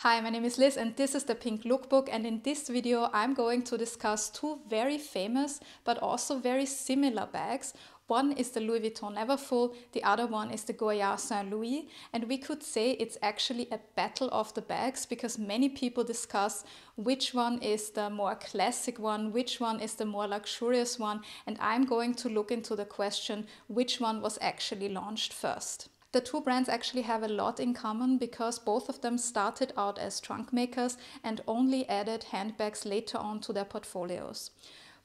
Hi, my name is Liz and this is the Pink Lookbook, and in this video I'm going to discuss two very famous but also very similar bags. One is the Louis Vuitton Neverfull, the other one is the Goyard St, and we could say it's actually a battle of the bags because many people discuss which one is the more classic one, which one is the more luxurious one, and I'm going to look into the question which one was actually launched first. The two brands actually have a lot in common because both of them started out as trunk makers and only added handbags later on to their portfolios.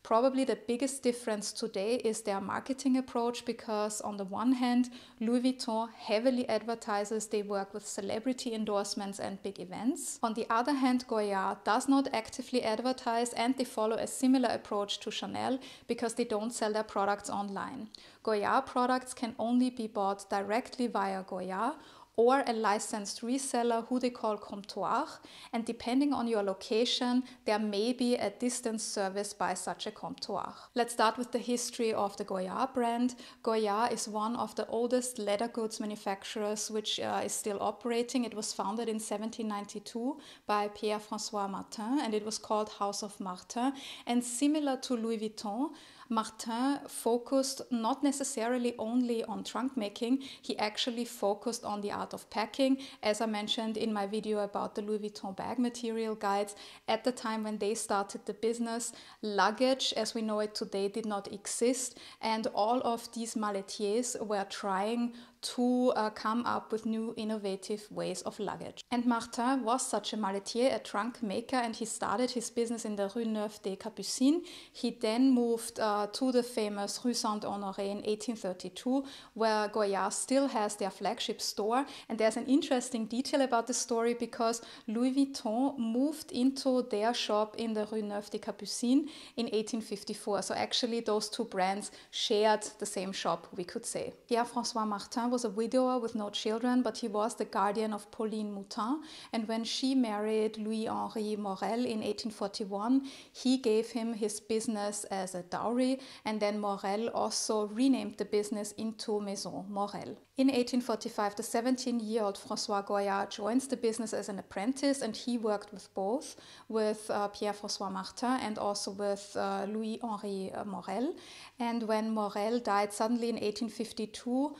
Probably the biggest difference today is their marketing approach because on the one hand, Louis Vuitton heavily advertises they work with celebrity endorsements and big events. On the other hand, Goyard does not actively advertise and they follow a similar approach to Chanel because they don't sell their products online. Goyard products can only be bought directly via Goyard or a licensed reseller who they call comptoir, and depending on your location, there may be a distance service by such a comptoir. Let's start with the history of the Goyard brand. Goyard is one of the oldest leather goods manufacturers which is still operating. It was founded in 1792 by Pierre-François Martin and it was called House of Martin. And similar to Louis Vuitton, Martin focused not necessarily only on trunk making, he actually focused on the art of packing. As I mentioned in my video about the Louis Vuitton bag material guides, at the time when they started the business, luggage as we know it today did not exist, and all of these maletiers were trying to come up with new innovative ways of luggage. And Martin was such a maletier, a trunk maker, and he started his business in the Rue Neuve des Capucines. He then moved to the famous Rue Saint-Honoré in 1832, where Goyard still has their flagship store. And there's an interesting detail about the story because Louis Vuitton moved into their shop in the Rue Neuve des Capucines in 1854. So actually those two brands shared the same shop, we could say. Pierre-François Martin was a widower with no children, but he was the guardian of Pauline Moutin, and when she married Louis-Henri Morel in 1841, he gave him his business as a dowry, and then Morel also renamed the business into Maison Morel. In 1845, the 17-year-old François Goyard joins the business as an apprentice, and he worked with both, with Pierre-François Martin and also with Louis-Henri Morel. And when Morel died suddenly in 1852,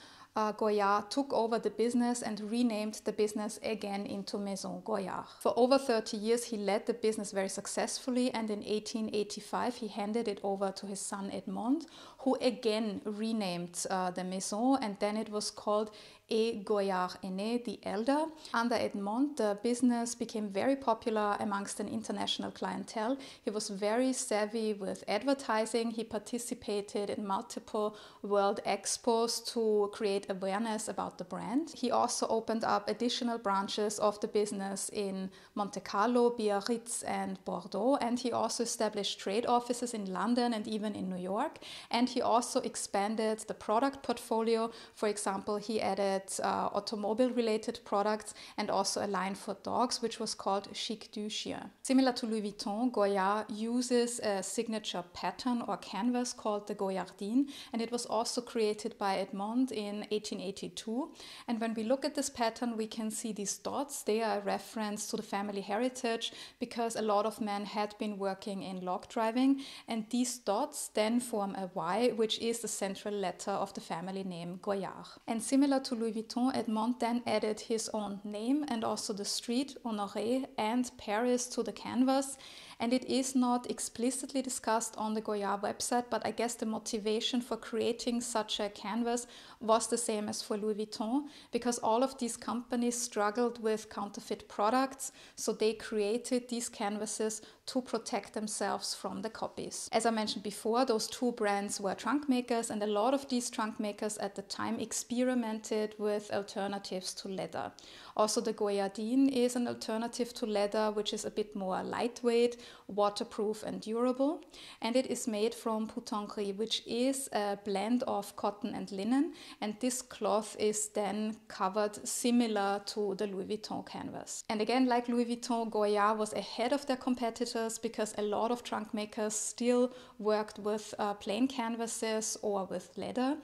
Goyard took over the business and renamed the business again into Maison Goyard. For over 30 years he led the business very successfully, and in 1885 he handed it over to his son Edmond, who again renamed the Maison, and then it was called Et Goyard Aîné, the elder. Under Edmond, the business became very popular amongst an international clientele. He was very savvy with advertising. He participated in multiple world expos to create awareness about the brand. He also opened up additional branches of the business in Monte Carlo, Biarritz and Bordeaux, and he also established trade offices in London and even in New York. And he also expanded the product portfolio. For example, he added automobile related products and also a line for dogs which was called Chic du Chien. Similar to Louis Vuitton, Goyard uses a signature pattern or canvas called the Goyardine, and it was also created by Edmond in 1882. And when we look at this pattern, we can see these dots. They are a reference to the family heritage because a lot of men had been working in log driving, and these dots then form a Y, which is the central letter of the family name Goyard. And similar to Louis Vuitton, Edmond then added his own name and also the street, Honoré, and Paris to the canvas. And it is not explicitly discussed on the Goyard website, but I guess the motivation for creating such a canvas was the same as for Louis Vuitton, because all of these companies struggled with counterfeit products, so they created these canvases to protect themselves from the copies. As I mentioned before, those two brands were trunk makers, and a lot of these trunk makers at the time experimented with alternatives to leather. Also, the Goyardine is an alternative to leather, which is a bit more lightweight, waterproof and durable, and it is made from poutangerie, which is a blend of cotton and linen, and this cloth is then covered similar to the Louis Vuitton canvas. And again, like Louis Vuitton, Goyard was ahead of their competitors because a lot of trunk makers still worked with plain canvases or with leather,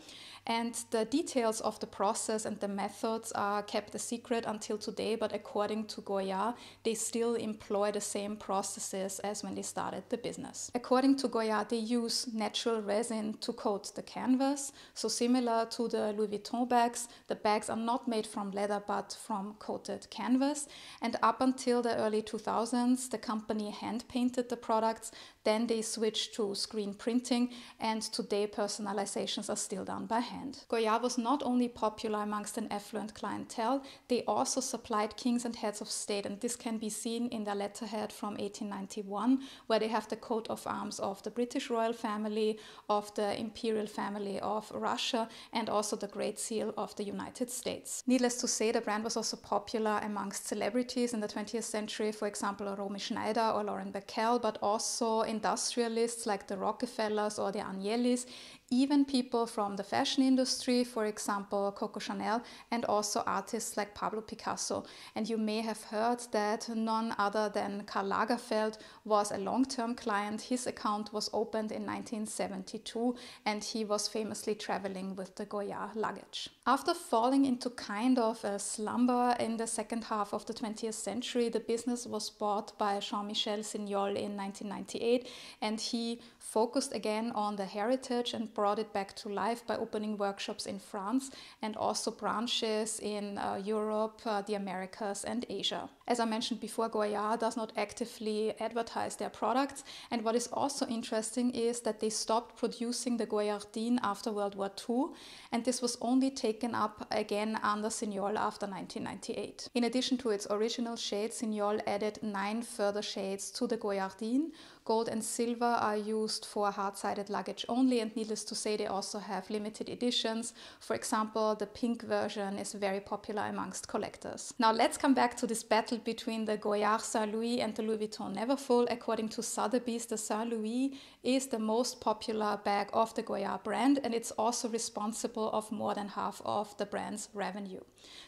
and the details of the process and the methods are kept a secret until until today, but according to Goyard, they still employ the same processes as when they started the business. According to Goyard, they use natural resin to coat the canvas. So similar to the Louis Vuitton bags, the bags are not made from leather but from coated canvas. And up until the early 2000s, the company hand painted the products. Then they switched to screen printing, and today personalizations are still done by hand. Goyard was not only popular amongst an affluent clientele, they also supplied kings and heads of state, and this can be seen in their letterhead from 1891, where they have the coat of arms of the British royal family, of the imperial family of Russia, and also the Great Seal of the United States. Needless to say, the brand was also popular amongst celebrities in the 20th century, for example, Romy Schneider or Lauren Bacall, but also industrialists like the Rockefellers or the Agnellis, even people from the fashion industry, for example, Coco Chanel, and also artists like Pablo Picasso. And you may have heard that none other than Karl Lagerfeld was a long-term client. His account was opened in 1972, and he was famously traveling with the Goyard luggage. After falling into kind of a slumber in the second half of the 20th century, the business was bought by Jean-Michel Signol in 1998, and he focused again on the heritage and brought it back to life by opening workshops in France and also branches in Europe, the Americas and Asia. As I mentioned before, Goyard does not actively advertise their products, and what is also interesting is that they stopped producing the Goyardine after World War II, and this was only taken up again under Signol after 1998. In addition to its original shades, Signol added 9 further shades to the Goyardine. Gold and silver are used for hard-sided luggage only, and needless to say, they also have limited editions. For example, the pink version is very popular amongst collectors. Now let's come back to this battle between the Goyard St. Louis and the Louis Vuitton Neverfull. According to Sotheby's, the St. Louis is the most popular bag of the Goyard brand, and it's also responsible of more than half of the brand's revenue.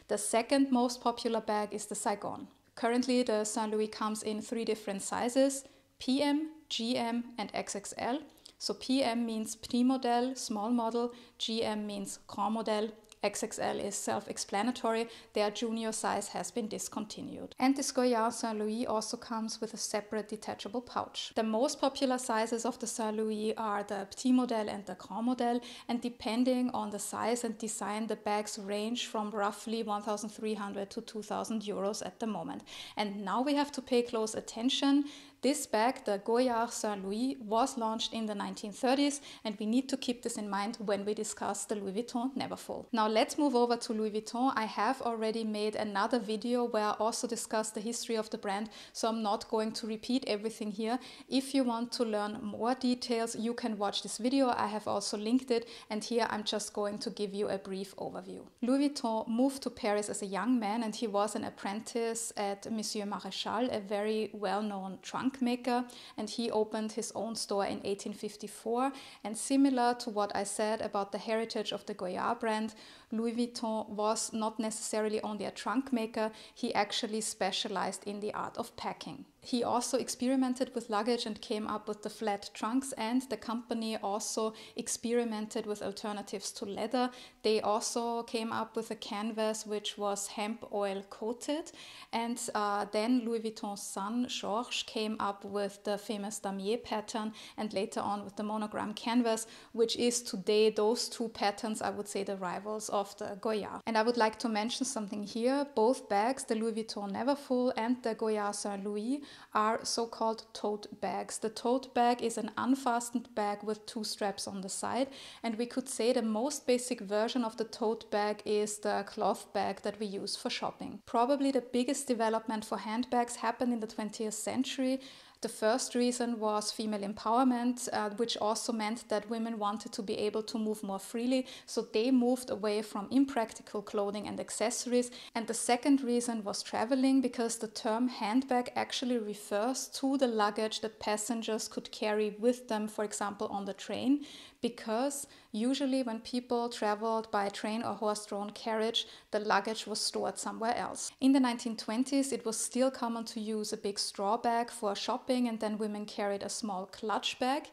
The second most popular bag is the Saigon. Currently, the St. Louis comes in 3 different sizes: PM, GM and XXL. So PM means Petit Model, small model, GM means Grand Model, XXL is self-explanatory. Their junior size has been discontinued. And this Goyard St. Louis also comes with a separate detachable pouch. The most popular sizes of the St. Louis are the Petit Model and the Grand Model, and depending on the size and design, the bags range from roughly 1,300 to 2,000 euros at the moment. And now we have to pay close attention. This bag, the Goyard St. Louis, was launched in the 1930s, and we need to keep this in mind when we discuss the Louis Vuitton Neverfull. Now let's move over to Louis Vuitton. I have already made another video where I also discussed the history of the brand, so I'm not going to repeat everything here. If you want to learn more details, you can watch this video. I have also linked it, and here I'm just going to give you a brief overview. Louis Vuitton moved to Paris as a young man, and he was an apprentice at Monsieur Maréchal, a very well-known trunk maker, and he opened his own store in 1854. And similar to what I said about the heritage of the Goyard brand, Louis Vuitton was not necessarily only a trunk maker, he actually specialized in the art of packing. He also experimented with luggage and came up with the flat trunks, and the company also experimented with alternatives to leather. They also came up with a canvas which was hemp oil coated, and then Louis Vuitton's son Georges came up with the famous damier pattern, and later on with the monogram canvas, which is today those 2 patterns, I would say, the rivals of the Goyard. And I would like to mention something here. Both bags, the Louis Vuitton Neverfull and the Goyard St. Louis, are so-called tote bags. The tote bag is an unfastened bag with 2 straps on the side, and we could say the most basic version of the tote bag is the cloth bag that we use for shopping. Probably the biggest development for handbags happened in the 20th century. The first reason was female empowerment, which also meant that women wanted to be able to move more freely, so they moved away from impractical clothing and accessories. And the second reason was traveling, because the term handbag actually refers to the luggage that passengers could carry with them, for example, on the train, because usually when people traveled by train or horse-drawn carriage, the luggage was stored somewhere else. In the 1920s, it was still common to use a big straw bag for shopping, and then women carried a small clutch bag.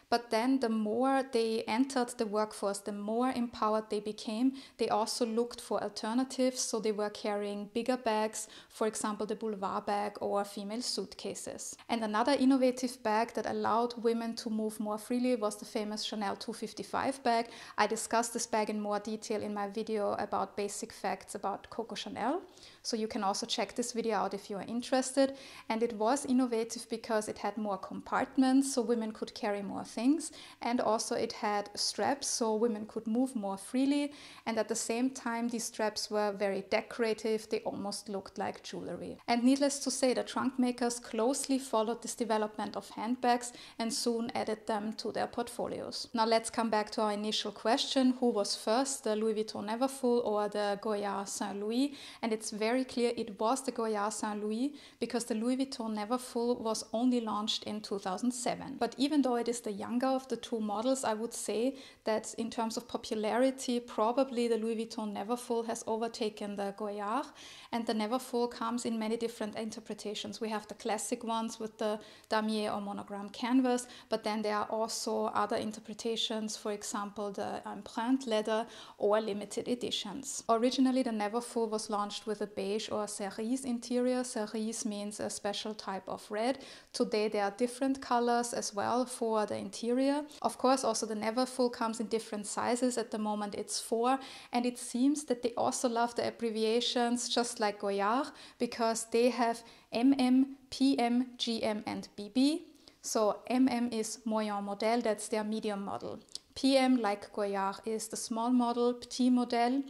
But then the more they entered the workforce, the more empowered they became, they also looked for alternatives. So they were carrying bigger bags, for example, the boulevard bag or female suitcases. And another innovative bag that allowed women to move more freely was the famous Chanel 255 bag. I discussed this bag in more detail in my video about basic facts about Coco Chanel. So you can also check this video out if you are interested. And it was innovative because it had more compartments, so women could carry more things. And also it had straps, so women could move more freely. And at the same time, these straps were very decorative. They almost looked like jewelry. And needless to say, the trunk makers closely followed this development of handbags and soon added them to their portfolios. Now let's come back to our initial question. Who was first, the Louis Vuitton Neverfull or the Goyard St. Louis? And it's very clear it was the Goyard St. Louis because the Louis Vuitton Neverfull was only launched in 2007. But even though it is the younger of the two models, I would say that in terms of popularity, probably the Louis Vuitton Neverfull has overtaken the Goyard. And the Neverfull comes in many different interpretations. We have the classic ones with the damier or monogram canvas, but then there are also other interpretations, for example, the empreinte leather or limited editions. Originally, the Neverfull was launched with a beige or cerise interior. Cerise means a special type of red. Today, there are different colors as well for the interior. Of course, also the Neverfull comes in different sizes. At the moment, it's 4, and it seems that they also love the abbreviations, just like Goyard, because they have MM, PM, GM, and BB. So MM is moyen model, that's their medium model. PM, like Goyard, is the small model, petit model.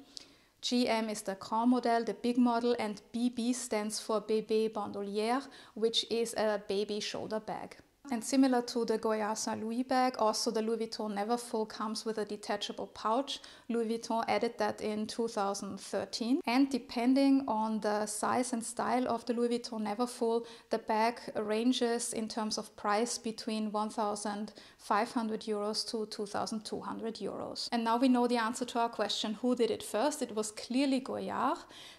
GM is the grand model, the big model, and BB stands for bébé bandolière, which is a baby shoulder bag. And similar to the Goyard St. Louis bag, also the Louis Vuitton Neverfull comes with a detachable pouch. Louis Vuitton added that in 2013. And depending on the size and style of the Louis Vuitton Neverfull, the bag ranges in terms of price between 1,500 euros to 2,200 euros. And now we know the answer to our question, who did it first? It was clearly Goyard.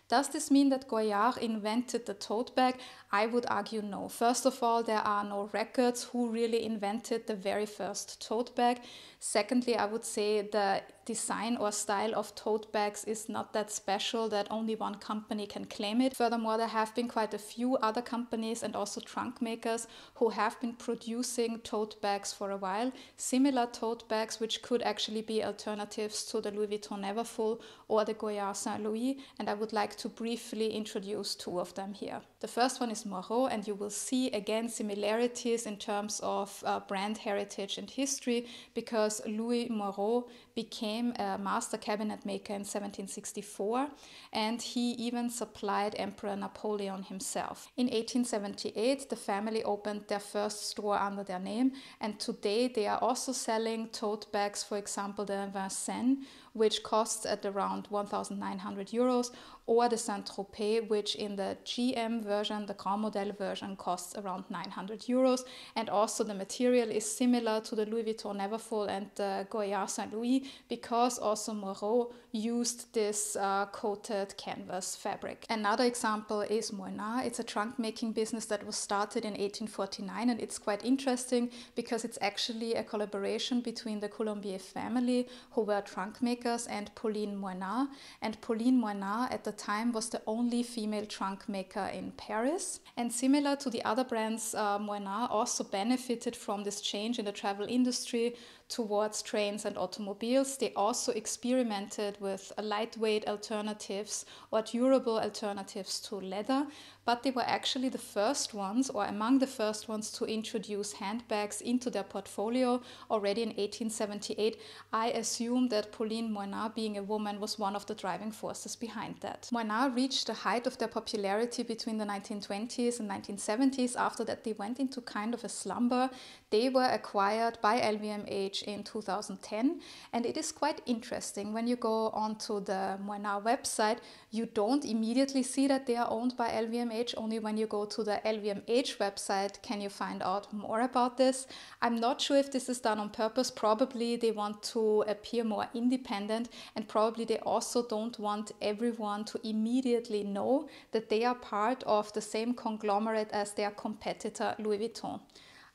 Does this mean that Goyard invented the tote bag? I would argue no. First of all, there are no records who really invented the very first tote bag. Secondly, I would say the design or style of tote bags is not that special that only one company can claim it. Furthermore, there have been quite a few other companies and also trunk makers who have been producing tote bags for a while. Similar tote bags which could actually be alternatives to the Louis Vuitton Neverfull or the Goyard St. Louis, and I would like to briefly introduce 2 of them here. The first one is Moreau, and you will see again similarities in terms of brand heritage and history, because Louis Moreau became a master cabinet maker in 1764, and he even supplied Emperor Napoleon himself. In 1878, the family opened their first store under their name, and today they are also selling tote bags, for example the Vincennes, which costs at around 1,900 euros, or the Saint-Tropez, which in the GM version, the Grand Model version, costs around 900 euros. And also the material is similar to the Louis Vuitton Neverfull and the Goyard St. Louis, because also Moreau used this coated canvas fabric. Another example is Moynat. It's a trunk making business that was started in 1849, and it's quite interesting because it's actually a collaboration between the Colombier family, who were trunk makers, and Pauline Moynat. And Pauline Moynat at the time was the only female trunk maker in Paris. And similar to the other brands, Moynat also benefited from this change in the travel industry towards trains and automobiles. They also experimented with lightweight alternatives or durable alternatives to leather, but they were actually the first ones, or among the first ones, to introduce handbags into their portfolio already in 1878. I assume that Pauline Moynat, being a woman, was one of the driving forces behind that. Moynat reached the height of their popularity between the 1920s and 1970s. After that, they went into kind of a slumber. They were acquired by LVMH in 2010, and it is quite interesting. When you go onto the Moynat website, you don't immediately see that they are owned by LVMH. Only when you go to the LVMH website can you find out more about this. I'm not sure if this is done on purpose. Probably they want to appear more independent, and probably they also don't want everyone to immediately know that they are part of the same conglomerate as their competitor Louis Vuitton.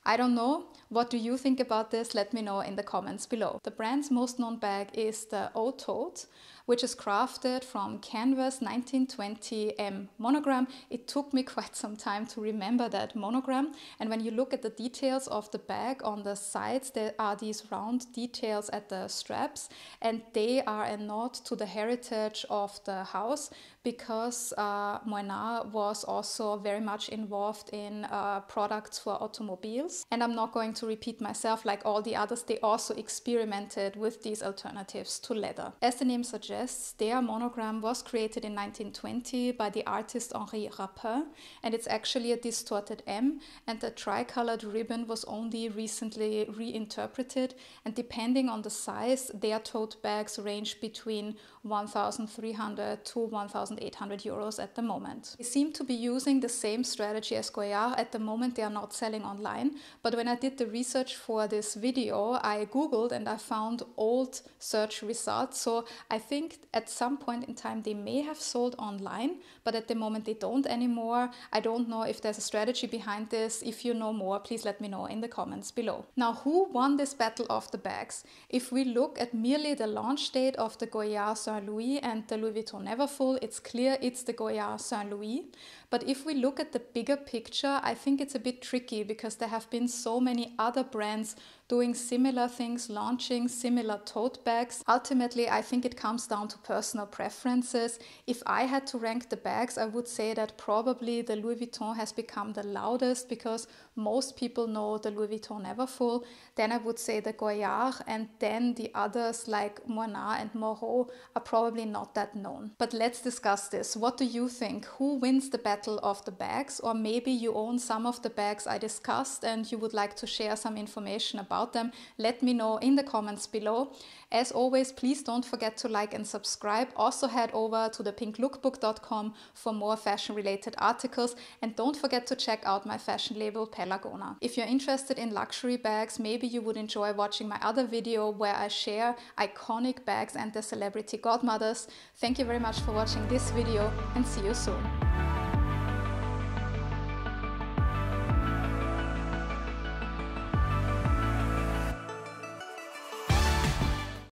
I don't know. What do you think about this? Let me know in the comments below. The brand's most known bag is the Tote, which is crafted from canvas 1920 M monogram. It took me quite some time to remember that monogram. And when you look at the details of the bag on the sides, there are these round details at the straps, and they are a nod to the heritage of the house, because Moynat was also very much involved in products for automobiles. And I'm not going to repeat myself like all the others, they also experimented with these alternatives to leather. As the name suggests, their monogram was created in 1920 by the artist Henri Rapin, and it's actually a distorted M, and the tricolored ribbon was only recently reinterpreted, and depending on the size, their tote bags range between 1,300 to 1,800 euros at the moment. They seem to be using the same strategy as Goyard. At the moment they are not selling online, but when I did the research for this video, I googled and I found old search results, so I think at some point in time they may have sold online, but at the moment they don't anymore. I don't know if there's a strategy behind this. If you know more, please let me know in the comments below. Now, who won this battle of the bags? If we look at merely the launch date of the Goyard St. Louis and the Louis Vuitton Neverfull, it's clear it's the Goyard St. Louis. But if we look at the bigger picture, I think it's a bit tricky, because there have been so many other brands doing similar things, launching similar tote bags. Ultimately, I think it comes down to personal preferences. If I had to rank the bags, I would say that probably the Louis Vuitton has become the loudest, because most people know the Louis Vuitton Neverfull. Then I would say the Goyard, and then the others like Moynat and Moreau are probably not that known. But let's discuss this. What do you think? Who wins the battle of the bags? Or maybe you own some of the bags I discussed and you would like to share some information about them. Let me know in the comments below. As always, please don't forget to like and subscribe. Also head over to thepinklookbook.com for more fashion related articles, and don't forget to check out my fashion label Pelagona. If you're interested in luxury bags, maybe you would enjoy watching my other video where I share iconic bags and their celebrity godmothers. Thank you very much for watching this video, and see you soon.